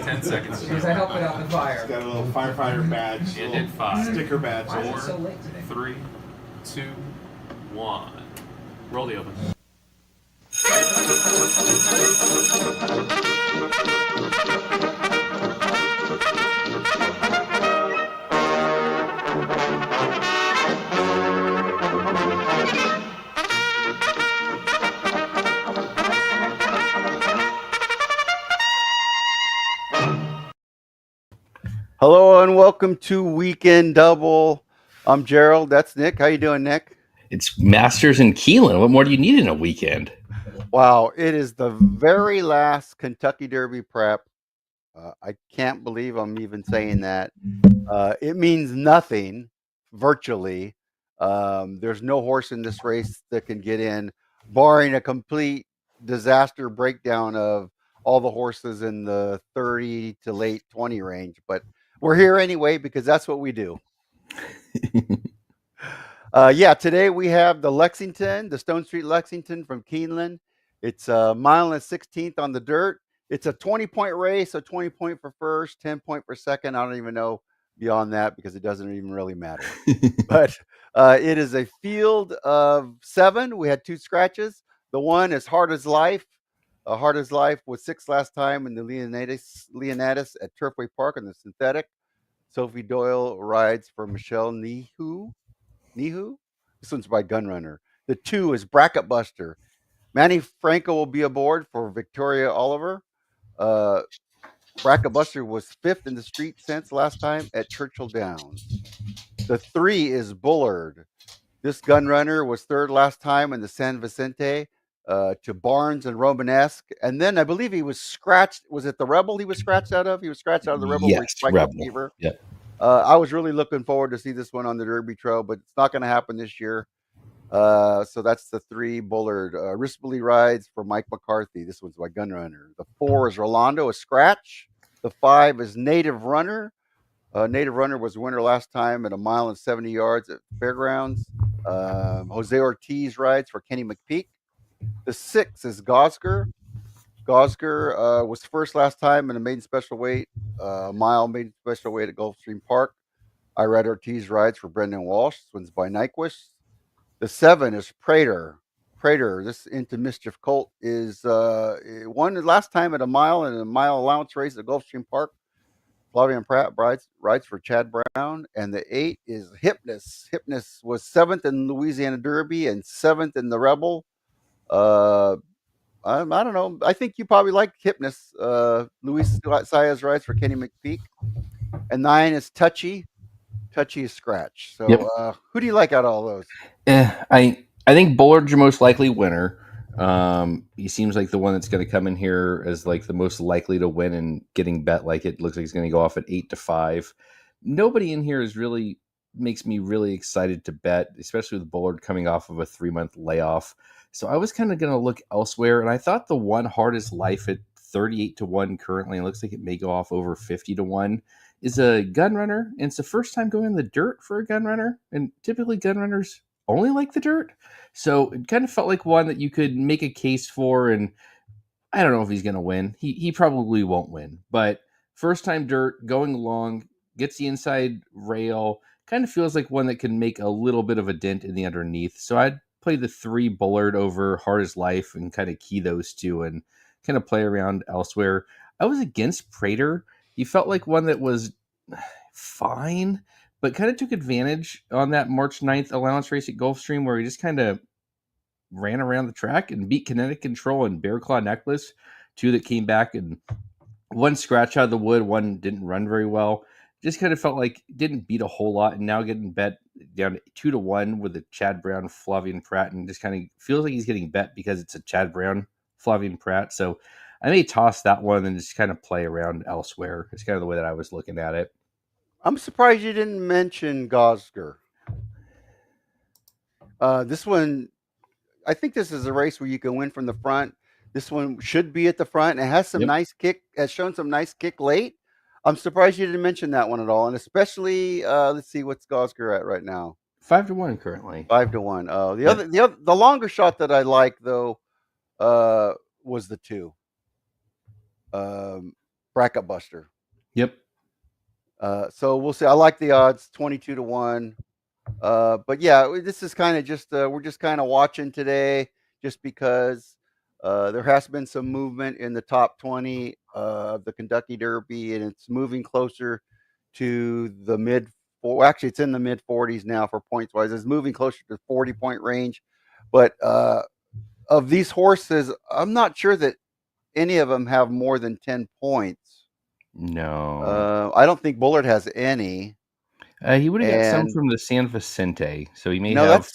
10 seconds. Because I helped put out the fire. It's got a little firefighter badge, And little in 5, sticker badge. Why is it there. so late today? 3, 2, 1. Roll the oven. Hello and welcome to Weekend Double. I'm Gerald. That's Nick. How you doing, Nick? It's Masters in Keelan. What more do you need in a weekend? Wow, it is the very last Kentucky Derby prep. I can't believe I'm even saying that. It means nothing, virtually. There's no horse in this race that can get in, barring a complete disaster breakdown of all the horses in the 30 to late 20 range. But we're here anyway because that's what we do. Today we have the Lexington, the Stone Street Lexington from Keeneland. It's a mile and 16th on the dirt. It's a 20-point race, so 20 point for first, 10 point for second. I don't even know beyond that because it doesn't even really matter. But it is a field of 7. We had 2 scratches. The one is Hard as Life. Hard as Life was 6 last time in the Leonidas at Turfway Park on the synthetic. Sophie Doyle rides for Michelle Nihu. This one's by Gunrunner. The 2 is Bracket Buster. Manny Franco will be aboard for Victoria Oliver. Bracket Buster was 5th in the street sense last time at Churchill Downs. The 3 is Bullard. This Gunrunner was 3rd last time in the San Vicente to Barnes and Romanesque. And then I believe he was scratched. Was it the Rebel he was scratched out of? He was scratched out of the Rebel. Yes, Rebel. Fever. Yep. I was really looking forward to see this one on the Derby Trail, but it's not going to happen this year. So that's the 3 Bullard. Rispoli rides for Mike McCarthy. This one's by Gunrunner. The 4 is Rolando, a scratch. The 5 is Native Runner. Native Runner was winner last time at a mile and 70 yards at Fairgrounds. Jose Ortiz rides for Kenny McPeak. The 6 is Gosger. Gosger was first last time in a maiden special weight, mile maiden special weight at Gulfstream Park. I read Ortiz rides for Brendan Walsh. This one's by Nyquist. The 7 is Prater. This Into Mischief colt is won last time at a mile and a mile allowance race at Gulfstream Park. Flavian Pratt rides for Chad Brown. And the 8 is Hypnus. Hypnus was 7th in Louisiana Derby and 7th in the Rebel. I don't know. I think you probably like Hypnus. Luis Saez rides for Kenny McPeak. And 9 is Touchy. Touchy is scratch. So Yep. Who do you like out of all those? I think Bullard's your most likely winner. He seems like the one that's going to come in here as like the most likely to win and getting bet. Like it looks like he's going to go off at 8-5. Nobody in here is really makes me really excited to bet, especially with Bullard coming off of a 3-month layoff. So I was kind of going to look elsewhere, and I thought the one Hardest Life at 38-1 currently, and looks like it may go off over 50-1, is a Gunrunner, and it's the first time going in the dirt for a Gunrunner, and typically Gunrunners only like the dirt. So it kind of felt like one that you could make a case for, and I don't know if he's going to win. He probably won't win, but first time dirt, going long, gets the inside rail, kind of feels like one that can make a little bit of a dent in the underneath. So I'd play the 3 Bullard over Hardest Life and kind of key those 2 and kind of play around elsewhere. I was against Prater. He felt like one that was fine, but kind of took advantage on that March 9th allowance race at Gulfstream where he just kind of ran around the track and beat Kinetic Control and Bear Claw Necklace, 2 that came back, and one scratch out of the wood, one didn't run very well. Just kind of felt like didn't beat a whole lot, and now getting bet down to 2-1 with a Chad Brown, Flavian Pratt, and just kind of feels like he's getting bet because it's a Chad Brown, Flavian Pratt. So I may toss that one and just kind of play around elsewhere. It's kind of the way that I was looking at it. I'm surprised you didn't mention Gosger. This one, I think this is a race where you can win from the front. This one should be at the front. It has some nice kick, has shown some nice kick late. I'm surprised you didn't mention that one at all. And especially, let's see, what's Gosger at right now? 5-1 currently. 5-1. The longer shot that I like though was the 2. Bracket Buster. Yep. So we'll see. I like the odds 22-1. But yeah, this is kind of just we're just kind of watching today, just because there has been some movement in the top 20 of the Kentucky Derby, and it's moving closer to the actually it's in the mid 40s now for points wise. It's moving closer to 40-point range. But of these horses, I'm not sure that any of them have more than 10 points. No. I don't think Bullard has any. He would have got some And from the San Vicente, so he may no, have.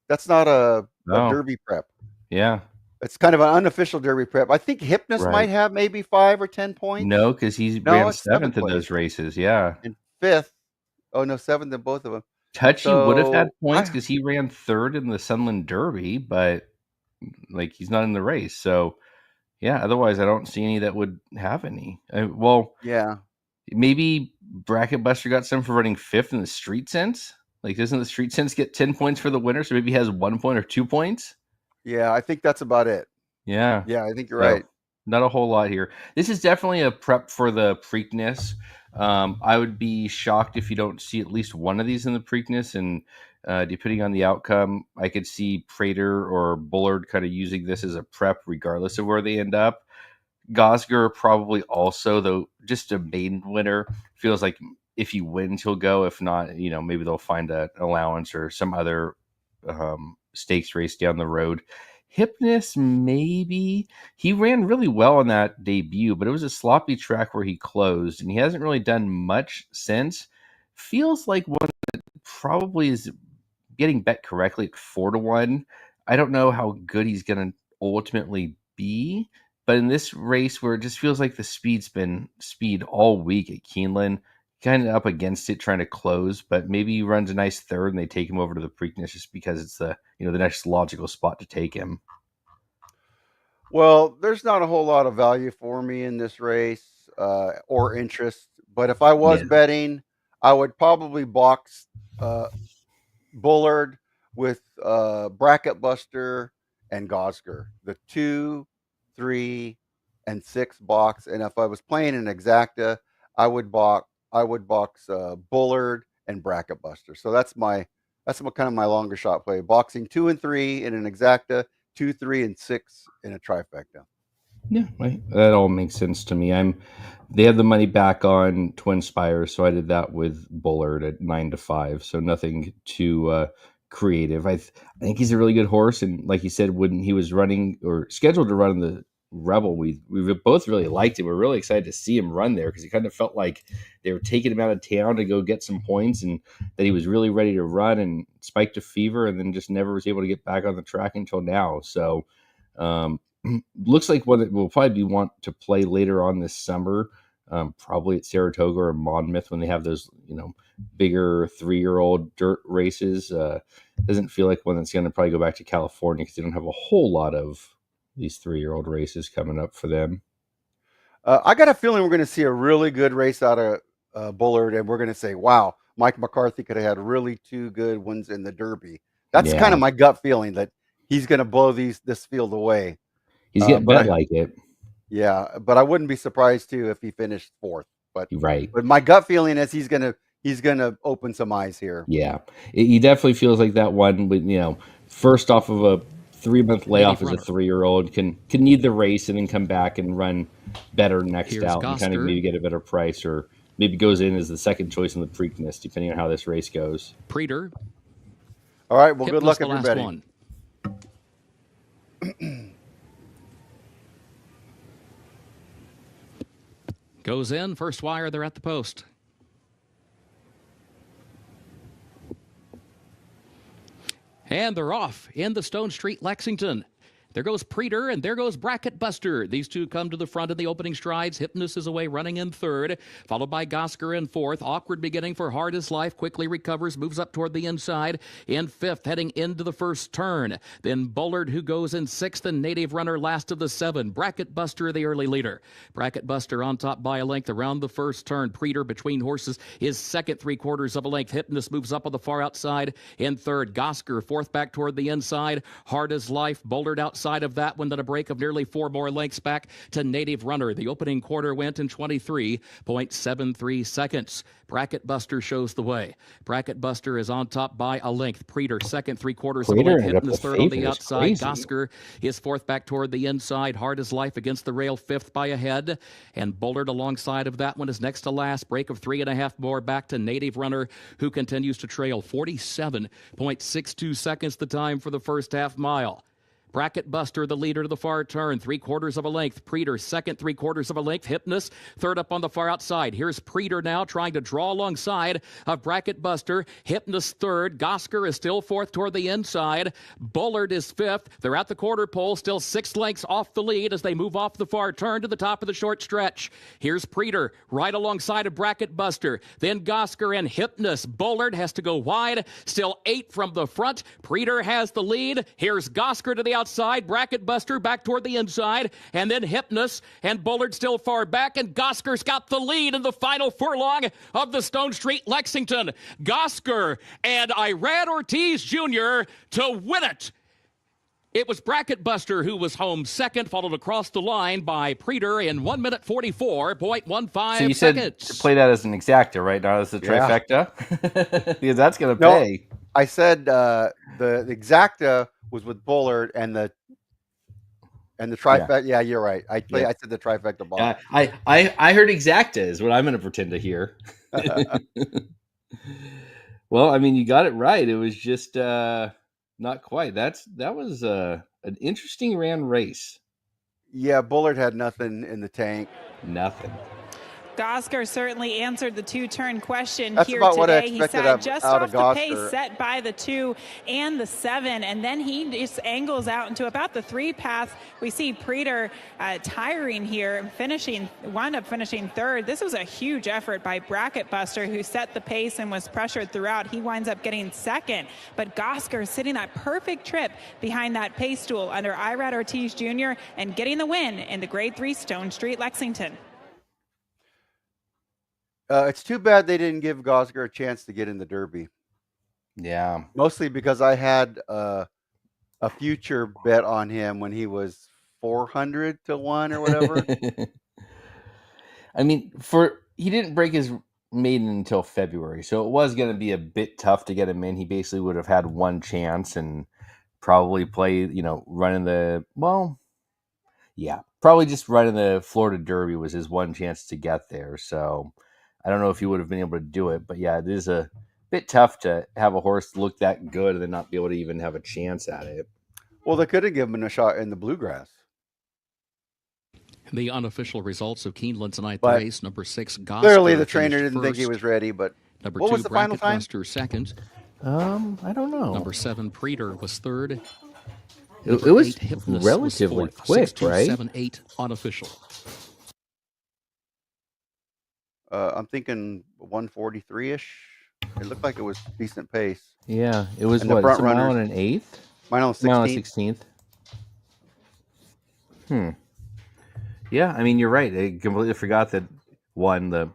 that's not a Oh, Derby prep. yeah. It's kind of an unofficial Derby prep. I think Hypnus Right. might have maybe 5 or 10 points. No, because he No, ran it's 7th in place. those races. Yeah. And 5th. Oh no, 7th in both of them. Touchy would have had So points because he ran 3rd in the Sunland Derby, but like he's not in the race. So yeah, otherwise I don't see any that would have any. Well, yeah, maybe Bracket Buster got some for running 5th in the Street Sense. Like, doesn't the Street Sense get 10 points for the winner? So maybe he has 1 point or 2 points. yeah, I think that's about it. Yeah. Yeah, I think you're So, right. not a whole lot here. This is definitely a prep for the Preakness. I would be shocked if you don't see at least one of these in the Preakness, and depending on the outcome, I could see Prater or Bullard kind of using this as a prep regardless of where they end up. Gosger probably also, though, just a maiden winner. Feels like if he wins, he'll go. If not, maybe they'll find an allowance or some other stakes race down the road. Hypnus, maybe. He ran really well on that debut, but it was a sloppy track where he closed, and he hasn't really done much since. Feels like one that probably is getting bet correctly at 4-1. I don't know how good he's going to ultimately be, but in this race where it just feels like the speed's been speed all week at Keeneland, kind of up against it trying to close, but maybe he runs a nice 3rd and they take him over to the Preakness just because it's the next logical spot to take him. Well, there's not a whole lot of value for me in this race or interest, but if I was betting, I would probably box Bullard with Bracket Buster and Gosger, the 2, 3, and 6 box. And if I was playing an exacta, I would box Bullard and Bracket Buster. So that's kind of my longer shot play. Boxing 2 and 3 in an exacta, 2, 3, and 6 in a trifecta. Yeah, right. That all makes sense to me. They had the money back on Twin Spires, so I did that with Bullard at 9-5. So nothing too creative. I think he's a really good horse, and like you said, when he was running or scheduled to run the Rebel, we both really liked it. We're really excited to see him run there because he kind of felt like they were taking him out of town to go get some points, and that he was really ready to run and spiked a fever, and then just never was able to get back on the track until now. So looks like what it will probably want to play later on this summer, probably at Saratoga or Monmouth when they have those bigger 3-year-old dirt races. Doesn't feel like one that's going to probably go back to California because they don't have a whole lot of these 3-year-old races coming up for them. I got a feeling we're going to see a really good race out of Bullard, and we're going to say, wow, Mike McCarthy could have had really 2 good ones in the Derby. That's kind of my gut feeling, that he's going to blow this field away. He's getting bet like it. Yeah, but I wouldn't be surprised too if he finished 4th. But right. But my gut feeling is he's gonna open some eyes here. Yeah, he definitely feels like that one. With first off of a 3-month layoff as a 3-year-old can need the race and then come back and run better next out and kind of maybe get a better price, or maybe goes in as the second choice in the Preakness depending on how this race goes. Prater. All right. Well, good luck if you're betting. Goes in, first wire, they're at the post. And they're off in the Stone Street, Lexington. There goes Prater, and there goes Bracket Buster. These two come to the front in the opening strides. Hypnus is away running in 3rd, followed by Gosger in 4th. Awkward beginning for Hard as Life. Quickly recovers, moves up toward the inside. In 5th, heading into the first turn. Then Bullard, who goes in 6th, and Native Runner last of the 7. Bracket Buster, the early leader. Bracket Buster on top by a length around the first turn. Prater between horses is second, 3/4 of a length. Hypnus moves up on the far outside in 3rd. Gosger 4th back toward the inside. Hard as Life, Bullard outside. outside of that one, then a break of nearly 4 more lengths back to Native Runner. The opening quarter went in 23.73 seconds. Bracket Buster shows the way. Bracket Buster is on top by a length. Preter, second, 3/4 of a length. Hitting his third on the outside. Gosker is fourth back toward the inside. Hard as life against the rail, fifth by a head. And Bullard alongside of that one is next to last. Break of 3.5 more back to Native Runner, who continues to trail. 47.62 seconds the time for the first half mile. Bracket Buster, the leader to the far turn, 3/4 of a length. Preter, second, 3/4 of a length. Hypnus, third up on the far outside. Here's Preter now trying to draw alongside of Bracket Buster. Hypnus third. Gosker is still fourth toward the inside. Bullard is fifth. They're at the quarter pole, still 6 lengths off the lead as they move off the far turn to the top of the short stretch. Here's Preter right alongside of Bracket Buster. Then Gosker and Hypnus. Bullard has to go wide. Still 8 from the front. Preter has the lead. Here's Gosker to the outside, Bracket Buster back toward the inside, and then Hypnus and Bullard still far back, and Gosker's got the lead in the final furlong of the Stone Street Lexington. Gosker and Irad Ortiz Jr. to win it. It was Bracket Buster who was home second, followed across the line by Preter in 1 minute 44.15 So you said seconds. to play that as an exacta, right? Not as a trifecta? Because that's going to pay. I said the exacta was with Bullard and the trifecta. Yeah, you're right. I said the trifecta ball. I heard exacta is what I'm going to pretend to hear. Well, I mean, you got it right. It was just not quite. That was an interesting ran race. Yeah, Bullard had nothing in the tank. Nothing. Gosker certainly answered the 2-turn question That's here about today. What I he expected sat just out off of the pace Gosker. set by the 2 and the 7, and then he just angles out into about the 3 path. We see Preter tiring here, wound up finishing third. This was a huge effort by Bracket Buster, who set the pace and was pressured throughout. He winds up getting second, but Gosker sitting that perfect trip behind that pace stool under Irad Ortiz Jr. and getting the win in the Grade 3 Stone Street Lexington. It's too bad they didn't give Gosker a chance to get in the Derby. Yeah. Mostly because I had a future bet on him when he was 400 to 1 or whatever. I mean, he didn't break his maiden until February, so it was going to be a bit tough to get him in. He basically would have had one chance and probably play, running probably just running the Florida Derby was his one chance to get there. So I don't know if he would have been able to do it, but yeah, it is a bit tough to have a horse look that good and then not be able to even have a chance at it. Well, they could have given him a shot in the Bluegrass. The unofficial results of Keeneland's ninth race, number 6, Gosker. Clearly, the trainer didn't think he was ready, but number what 2, was the final time? Buster second. I don't know. Number 7, Preter was third. It was 8, relatively was quick, 6, 2, right? 7, 8 unofficial. I'm thinking 143-ish. It looked like it was decent pace. Yeah, it was And the front a mile runners- and an eighth? Mile and Mile and 16th. 16th. Yeah, I mean, you're right. I completely forgot that the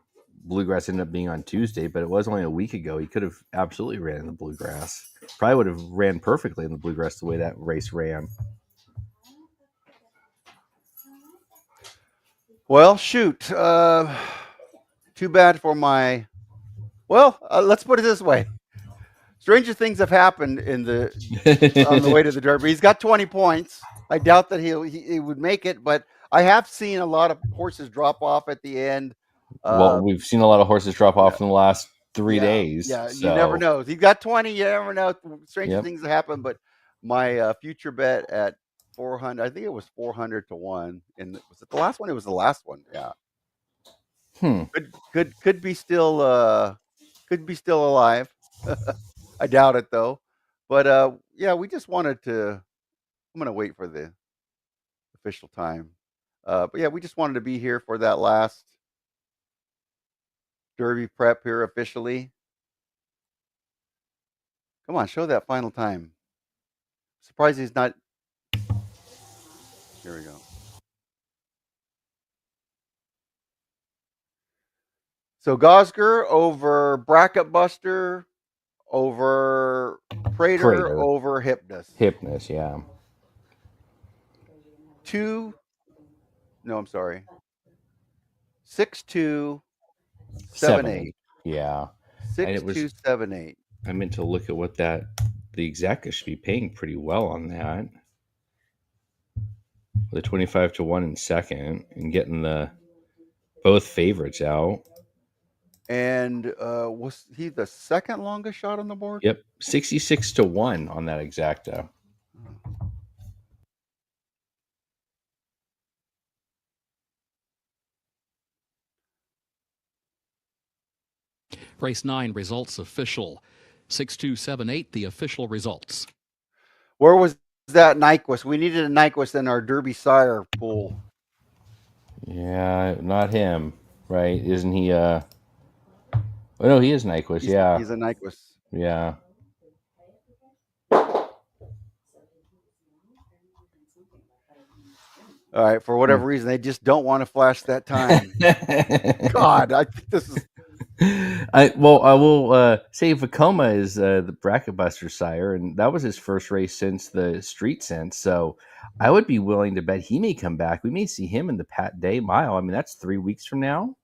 Bluegrass ended up being on Tuesday, but it was only a week ago. He could have absolutely ran in the Bluegrass. Probably would have ran perfectly in the Bluegrass the way that race ran. Well, shoot. Too bad for my... Well, let's put it this way. Stranger things have happened on the way to the Derby. He's got 20 points. I doubt that he would make it, but I have seen a lot of horses drop off at the end. Well, we've seen a lot of horses drop off in the last 3 days. Yeah, so. You never know. He's got 20. You never know. Stranger things have happened, but my future bet at 400, I think it was 400 to 1. And was it the last one? It was the last one. Yeah. Could be still alive. I doubt it though. But we just wanted to. I'm gonna wait for the official time. But yeah, we just wanted to be here for that last Derby prep here officially. Come on, show that final time. Surprised he's not. Here we go. So Gosker over Bracket Buster, over Prater, over Hypnus. Hypnus, yeah. 2. No, I'm sorry. 6278. Yeah. And it was 6278. I meant to look at what the exacta should be paying pretty well on that. The 25 to 1 in second and getting the both favorites out. And was he the second longest shot on the board? Yep. 66 to 1 on that exacta. Race 9 results official. 6278, the official results. Where was that Nyquist? We needed a Nyquist in our Derby Sire pool. Yeah, not him, right? Isn't he? Oh no, he is Nyquist. Yeah, He's a Nyquist. yeah. All right, for whatever reason, they just don't want to flash that time. God, I think this is. I will say Vacoma is the bracket buster sire, and that was his first race since the street sense. So I would be willing to bet he may come back. We may see him in the Pat Day Mile. I mean, that's 3 weeks from now.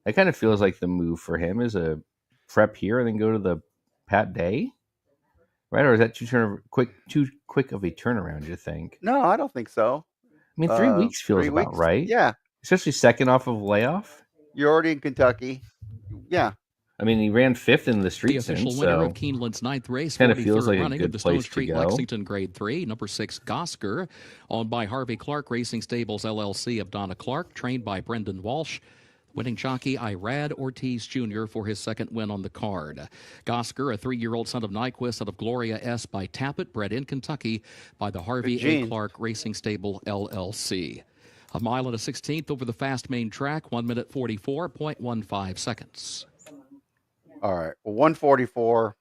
That kind of feels like the move for him is a prep here and then go to the Pat Day, right? Or is that too quick of a turnaround? You think? No, I don't think so. I mean, 3 weeks feels 3 about weeks? right. Yeah, Especially second off of layoff. you're already in Kentucky. Yeah. I mean, he ran 5th in the street The official sense, winner so of Keeneland's 9th race, kinda 43rd feels like a running good of the Stone place to Street go. Lexington Grade 3, number 6 Gosker, owned by Harvey Clark Racing Stables LLC of Donna Clark, trained by Brendan Walsh. Winning jockey Irad Ortiz Jr. for his second win on the card. Gosker, a 3-year-old son of Nyquist out of Gloria S. by Tappet, bred in Kentucky by the Harvey A. Clark Racing Stable LLC. A mile and a 16th over the fast main track, 1 minute 44.15 seconds. All right. Well, 144.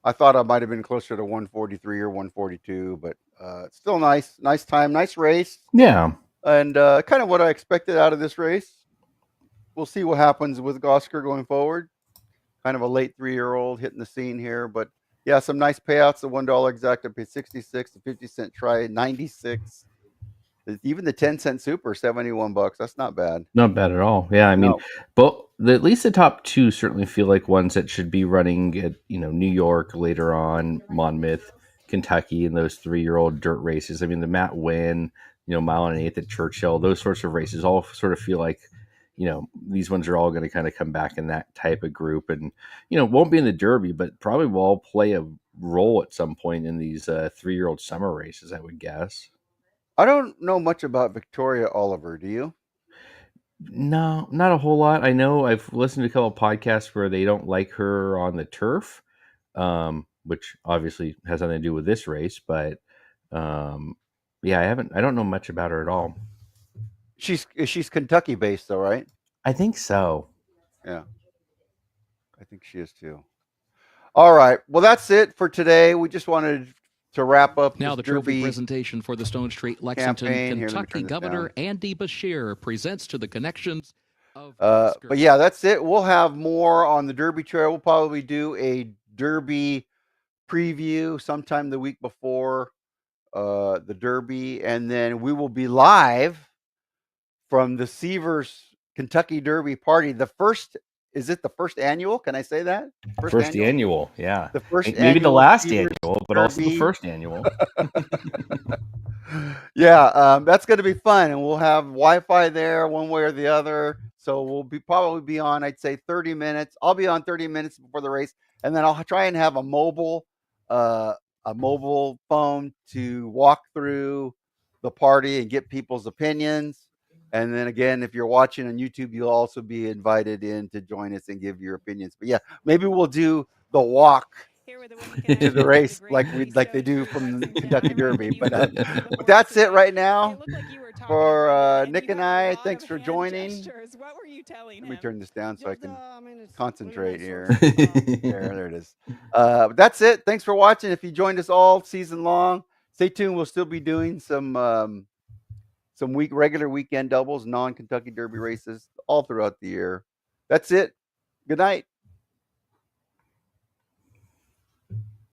I thought I might have been closer to 143 or 142, but still nice. Nice time. Nice race. yeah. And kind of what I expected out of this race. We'll see what happens with Gosker going forward. Kind of a late 3-year-old hitting the scene here, but yeah, some nice payouts. The $1 exacta paid 66, the 50-cent try 96, even the 10-cent super $71. That's not bad. Not bad at all. Yeah, I mean, No. but at least the top 2 certainly feel like ones that should be running at New York later on, Monmouth, Kentucky, and those 3-year-old dirt races. I mean, the Matt Wynn, mile and 1/8 at Churchill, those sorts of races all sort of feel like these ones are all going to kind of come back in that type of group, and won't be in the Derby, but probably will all play a role at some point in these 3-year-old summer races, I would guess. I don't know much about Victoria Oliver. Do you? No, not a whole lot. I know I've listened to a couple of podcasts where they don't like her on the turf, which obviously has nothing to do with this race. But yeah, I don't know much about her at all. She's Kentucky based though, right? I think so. Yeah, I think she is too. All right. Well, that's it for today. We just wanted to wrap up now the trophy Derby presentation for the Stone Street Lexington campaign. Here, Kentucky Governor Andy Bashir presents to the connections of but yeah, that's it. We'll have more on the Derby trail. We'll probably do a Derby preview sometime the week before the Derby, and then we will be live from the Seavers Kentucky Derby party. Is it the first annual? Can I say that? First annual, yeah. The first maybe the last Seavers annual, but Derby. also the first annual. Yeah, that's going to be fun, and we'll have Wi-Fi there one way or the other. So we'll probably be on, I'd say 30 minutes. I'll be on 30 minutes before the race, and then I'll try and have a mobile phone to walk through the party and get people's opinions. And then again, if you're watching on YouTube, you'll also be invited in to join us and give your opinions. But yeah, maybe we'll do the walk to the race like they do from the Kentucky Derby. But that's it right now for Nick and I. Thanks for joining. Let me turn this down so I can concentrate here. There it is. That's it. Thanks for watching. If you joined us all season long, stay tuned. We'll still be doing some regular weekend doubles, non-Kentucky Derby races all throughout the year. That's it. Good night.